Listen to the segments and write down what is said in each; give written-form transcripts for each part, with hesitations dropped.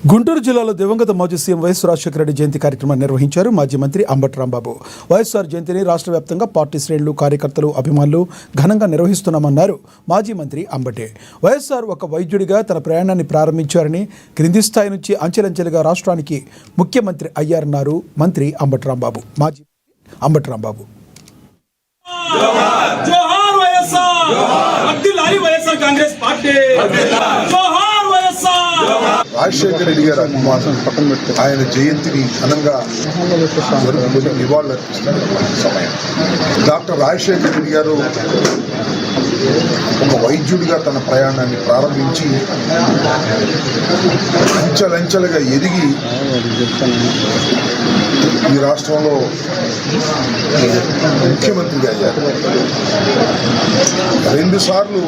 గుంటూరు జిల్లాలో దివంగత మాజీ సీఎం వైఎస్ రాజశేఖర రెడ్డి జయంతి కార్యక్రమాన్ని నిర్వహించారు. మాజీ మంత్రి అంబటి రాంబాబు వైఎస్ఆర్ జయంతిని రాష్ట్ర వ్యాప్తంగా పార్టీ శ్రేణులు, కార్యకర్తలు, అభిమానులు ఘనంగా నిర్వహిస్తున్నామన్నారు. మాజీ మంత్రి అంబటి వైఎస్ఆర్ ఒక వైద్యుడిగా తన ప్రయాణాన్ని ప్రారంభించారని, క్రింది స్థాయి నుంచి అంచెలంచెలుగా రాష్ట్రానికి ముఖ్యమంత్రి అయ్యారన్నారు మంత్రి అంబటి రాంబాబు. మాజీ అంబటి రాంబాబు రాజశేఖర రెడ్డి గారు ఆయన జయంతిని ఘనంగా జరుపుకుని నివాళులర్పిస్తున్న సమయం. డాక్టర్ రాజశేఖర రెడ్డి గారు ఒక వైద్యుడిగా తన ప్రయాణాన్ని ప్రారంభించి అంచెలంచెలుగా ఎదిగి ఈ రాష్ట్రంలో ముఖ్యమంత్రిగా అయ్యారు. 2 సార్లు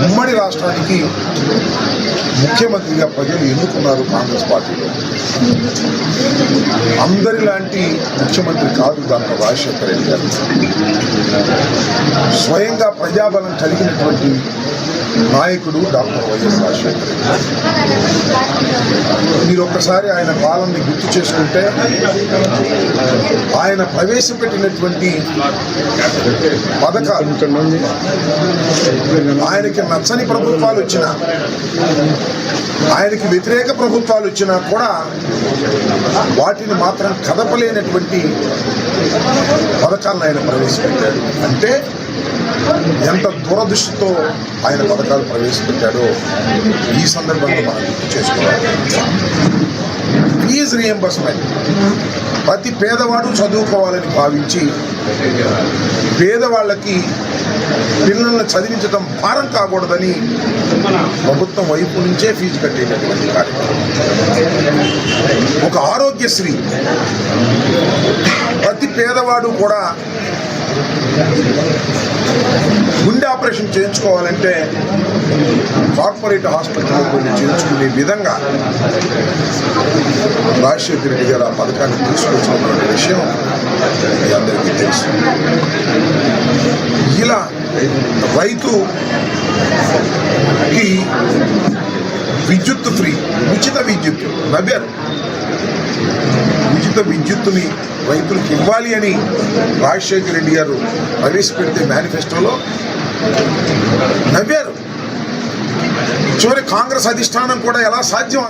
ఉమ్మడి రాష్ట్రానికి ముఖ్యమంత్రిగా ప్రజలు ఎన్నుకున్నారు కాంగ్రెస్ పార్టీలో. అందరిలాంటి ముఖ్యమంత్రి కాదు డాక్టర్ రాజశేఖర రెడ్డి గారు. స్వయంగా ప్రజాబలం కలిగినటువంటి నాయకుడు డాక్టర్ వైఎస్ రాజశేఖర రెడ్డి. మీరు ఒక్కసారి ఆయన పాలనని గుర్తు చేసుకుంటే ఆయన ప్రవేశపెట్టినటువంటి పథకాలు, ఆయనకి నచ్చని ప్రభుత్వాలు వచ్చినా, ఆయనకి వ్యతిరేక ప్రభుత్వాలు వచ్చినా కూడా వాటిని మాత్రం కదపలేనటువంటి పథకాలను ఆయన ప్రవేశపెట్టాడు. అంటే ఎంత దురదృష్టితో ఆయన పథకాలు ప్రవేశపెట్టాడో ఈ సందర్భంగా మనం గుర్తు చేసుకోవాలి. ఫీజు రియంబర్స్మెంట్ ప్రతి పేదవాడు చదువుకోవాలని భావించి పేదవాళ్ళకి పిల్లలను చదివించడం భారం కాకూడదని ప్రభుత్వం వైపు నుంచే ఫీజు కట్టేటటువంటి కార్యక్రమం. ఒక ఆరోగ్యశ్రీ, ప్రతి పేదవాడు కూడా గుండె ఆపరేషన్ చేయించుకోవాలంటే కార్పొరేట్ హాస్పిటల్లో కొన్ని చేయించుకునే విధంగా రాజశేఖర రెడ్డి గారు ఆ పథకాన్ని తీసుకొచ్చినటువంటి విషయం మీ అందరికీ తెలుసు. ఇలా రైతుకి విద్యుత్ ఫ్రీ, ఉచిత విద్యుత్ నవ్వారు. ఉచిత విద్యుత్తుని రైతులకు ఇవ్వాలి అని రాజశేఖర రెడ్డి గారు ప్రవేశపెడితే మేనిఫెస్టోలో నవ్వారు. చివరి కాంగ్రెస్ అధిష్టానం కూడా ఎలా సాధ్యం